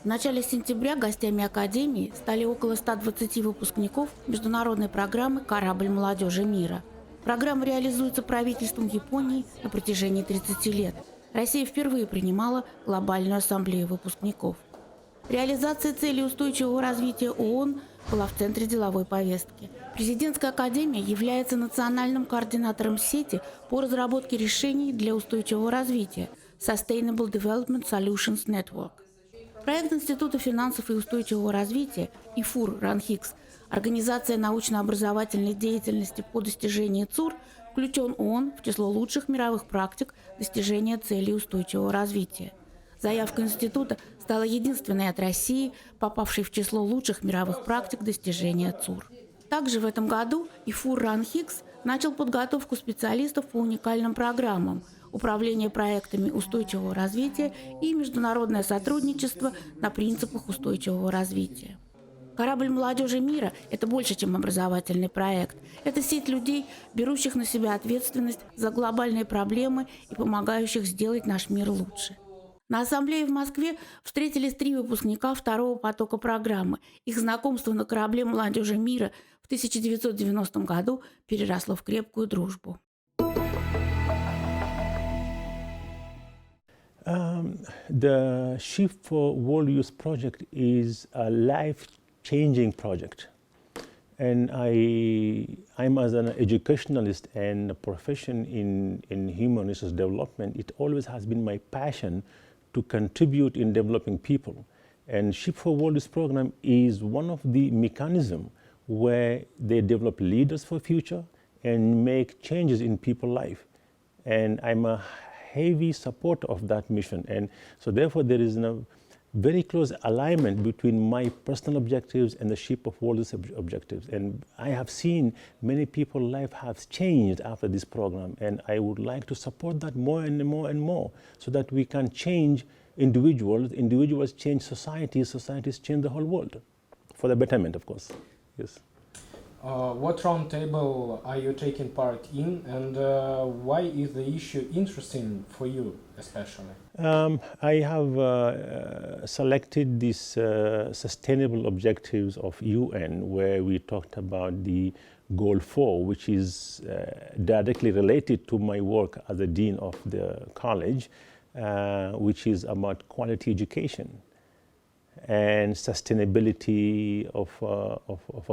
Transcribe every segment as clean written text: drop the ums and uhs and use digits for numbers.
В начале сентября гостями Академии стали около 120 выпускников международной программы «Корабль молодежи мира». Программа реализуется правительством Японии на протяжении 30 лет. Россия впервые принимала глобальную ассамблею выпускников. Реализация целей устойчивого развития ООН была в центре деловой повестки. Президентская академия является национальным координатором сети по разработке решений для устойчивого развития Sustainable Development Solutions Network. Проект Института финансов и устойчивого развития ИФУР РАНХИКС «Организация научно-образовательной деятельности по достижению ЦУР» включен ООН в число лучших мировых практик достижения целей устойчивого развития. Заявка института стала единственной от России, попавшей в число лучших мировых практик достижения ЦУР. Также в этом году ИФУР РАНХИКС начал подготовку специалистов по уникальным программам, управление проектами устойчивого развития и международное сотрудничество на принципах устойчивого развития. Корабль молодежи мира – это больше, чем образовательный проект. Это сеть людей, берущих на себя ответственность за глобальные проблемы и помогающих сделать наш мир лучше. На ассамблее в Москве встретились 3 выпускника второго потока программы. Их знакомство на корабле молодежи мира в 1990 году переросло в крепкую дружбу. The Ship for World Youth project is a life-changing project. And I'm as an educationalist and a profession in human resource development, it always has been my passion to contribute in developing people. And Ship for World Youth program is one of the mechanisms where they develop leaders for future and make changes in people's life. And I'm a heavy supporter of that mission. And so therefore there is a very close alignment between my personal objectives and the Ship of World Youth objectives. And I have seen many people's life has changed after this program. And I would like to support that more and more and more so that we can change individuals, individuals change societies, societies change the whole world. For the betterment, of course. Yes. What roundtable are you taking part in, and why is the issue interesting for you, especially? I have selected these sustainable objectives of UN, where we talked about the goal 4, which is directly related to my work as the dean of the college, which is about quality education and sustainability of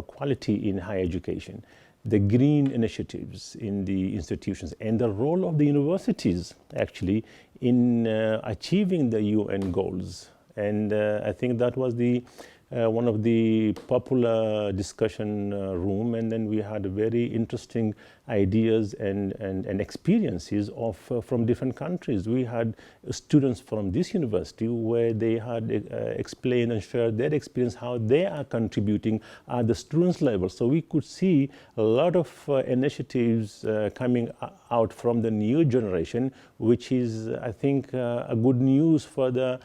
quality in higher education, the green initiatives in the institutions, and the role of the universities actually in achieving the UN goals. And I think that was the one of the popular discussion room, and then we had very interesting ideas and experiences of from different countries. We had students from this university where they had explained and shared their experience, how they are contributing at the students level. So we could see a lot of initiatives coming out from the new generation, which is, I think, a good news for the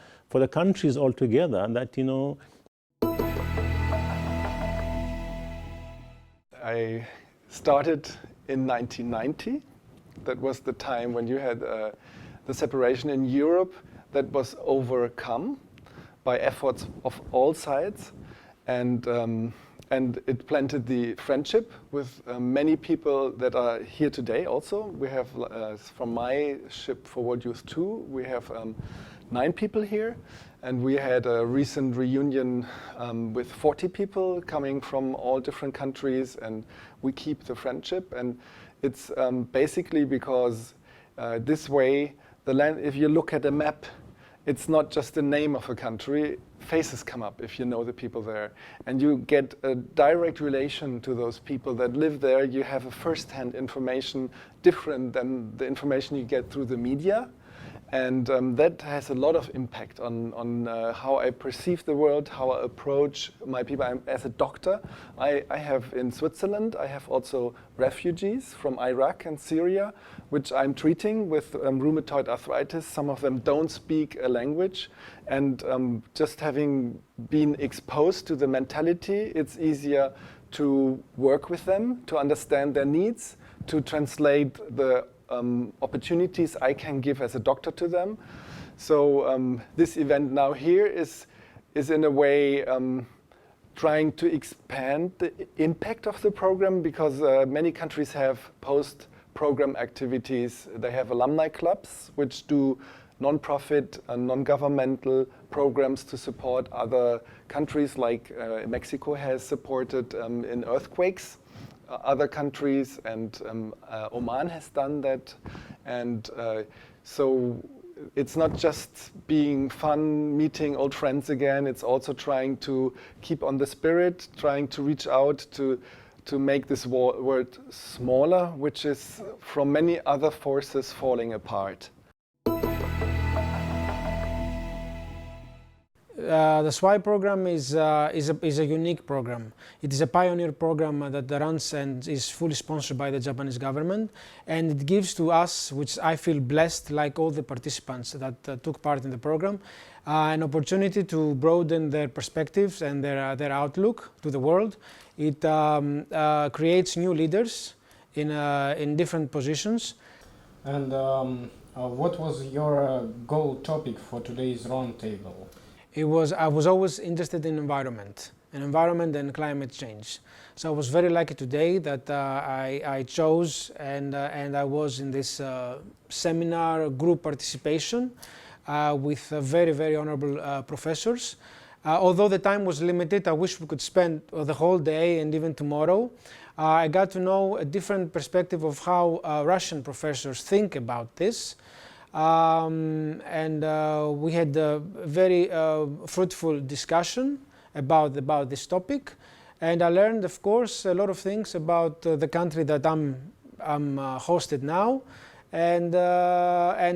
countries altogether, that, you know, I started in 1990. That was the time when you had the separation in Europe that was overcome by efforts of all sides, and it planted the friendship with many people that are here today also. We have, from my Ship for World Youth 2, we have 9 people here. And we had a recent reunion with 40 people coming from all different countries, and we keep the friendship. And it's basically because this way, the land, if you look at a map, it's not just the name of a country, faces come up if you know the people there. And you get a direct relation to those people that live there. You have a first-hand information different than the information you get through the media. And that has a lot of impact on how I perceive the world, how I approach my people. As a doctor, I have in Switzerland, I have also refugees from Iraq and Syria, which I'm treating with rheumatoid arthritis. Some of them don't speak a language. And just having been exposed to the mentality, it's easier to work with them, to understand their needs, to translate the opportunities I can give as a doctor to them. So this event now here is is in a way trying to expand the impact of the program, because many countries have post-program activities. They have alumni clubs which do non-profit and non-governmental programs to support other countries, like Mexico has supported in earthquakes, other countries, and Oman has done that. And so it's not just being fun, meeting old friends again, it's also trying to keep on the spirit, trying to reach out to make this world smaller, which is from many other forces falling apart. The SWI program is a unique program. It is a pioneer program that runs and is fully sponsored by the Japanese government, and it gives to us, which I feel blessed, like all the participants that took part in the program, an opportunity to broaden their perspectives and their outlook to the world. It creates new leaders in different positions. And what was your goal topic for today's roundtable? I was always interested in environment and climate change. So I was very lucky today that I chose and I was in this seminar group participation with very, very honorable professors. Although the time was limited, I wish we could spend the whole day and even tomorrow. I got to know a different perspective of how Russian professors think about this. We had a very fruitful discussion about this topic, and I learned, of course, a lot of things about the country that I'm hosted now, and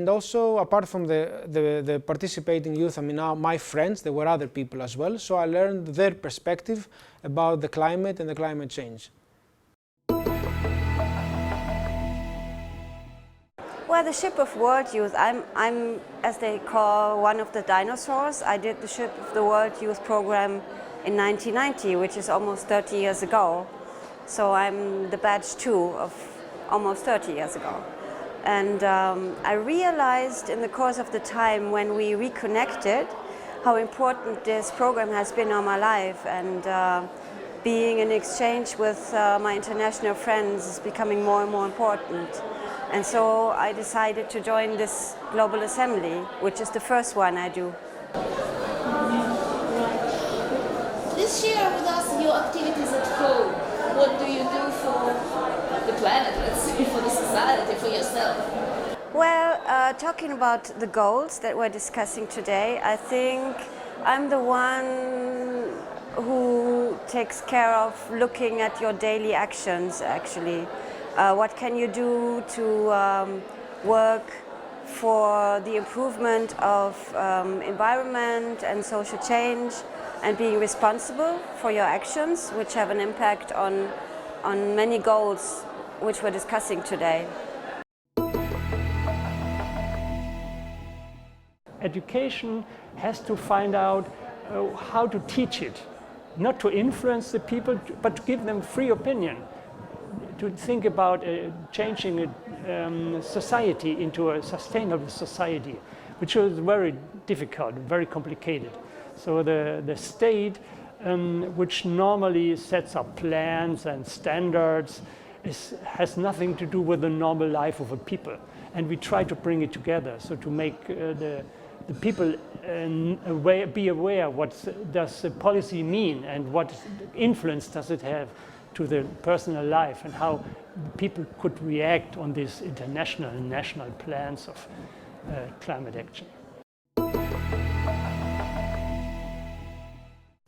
also apart from the participating youth, I mean, now my friends, there were other people as well, so I learned their perspective about the climate and the climate change. Well, the Ship of World Youth, I'm, as they call, one of the dinosaurs. I did the Ship of the World Youth program in 1990, which is almost 30 years ago. So I'm the batch 2 of almost 30 years ago. And I realized in the course of the time when we reconnected how important this program has been on my life, and being in exchange with my international friends is becoming more and more important. And so I decided to join this Global Assembly, which is the first one I do. Please share with us your activities at home. What do you do for the planet, let's say, for the society, for yourself? Well, talking about the goals that we're discussing today, I think I'm the one who takes care of looking at your daily actions, actually. What can you do to work for the improvement of environment and social change, and being responsible for your actions, which have an impact on many goals which we're discussing today. Education has to find out how to teach it, not to influence the people, but to give them free opinion, to think about changing a society into a sustainable society, which is very difficult, very complicated. So the state, which normally sets up plans and standards, has nothing to do with the normal life of a people. And we try to bring it together, so to make the people be aware what does the policy mean and what influence does it have to the personal life, and how people could react on these international and national plans of climate action.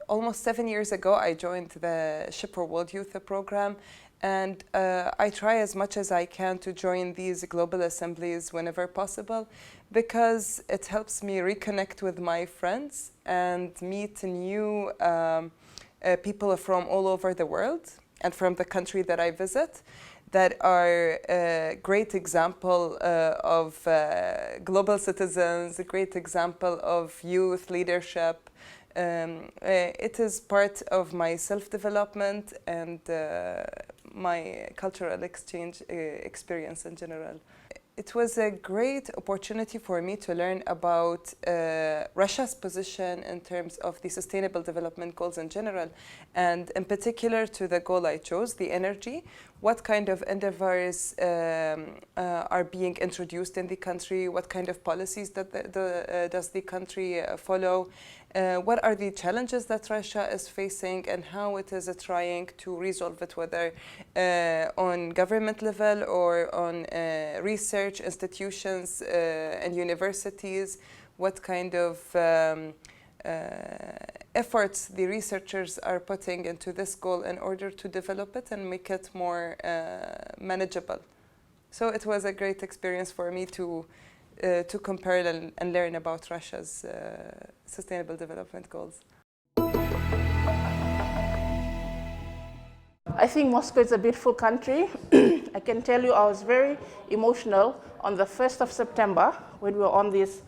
Almost 7 years ago, I joined the Ship for World Youth program, and I try as much as I can to join these global assemblies whenever possible, because it helps me reconnect with my friends and meet new people from all over the world and from the country that I visit, that are a great example of global citizens, a great example of youth leadership. It is part of my self-development and my cultural exchange experience in general. It was a great opportunity for me to learn about Russia's position in terms of the Sustainable Development Goals in general, and in particular to the goal I chose, the energy. What kind of endeavors are being introduced in the country? What kind of policies does the country follow? What are the challenges that Russia is facing, and how it is trying to resolve it, whether on government level or on research institutions and universities? What kind of efforts the researchers are putting into this goal in order to develop it and make it more manageable. So it was a great experience for me to compare and learn about Russia's Sustainable Development Goals. I think Moscow is a beautiful country. I can tell you I was very emotional on the 1st of September when we were on this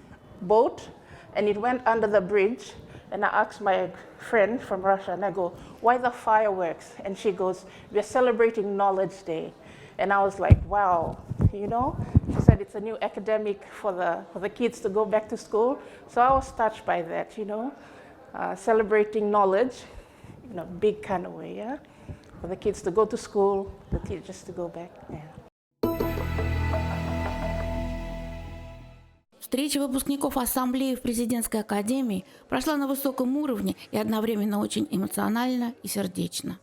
boat and it went under the bridge, and I asked my friend from Russia and I go, why the fireworks? And she goes, we're celebrating Knowledge Day. And I was like, wow, you know? She said it's a new academic for the kids to go back to school. So I was touched by that, you know? Celebrating knowledge in a big kind of way, yeah? For the kids to go to school, the teachers to go back, yeah. Встреча выпускников ассамблеи в президентской академии прошла на высоком уровне и одновременно очень эмоционально и сердечно.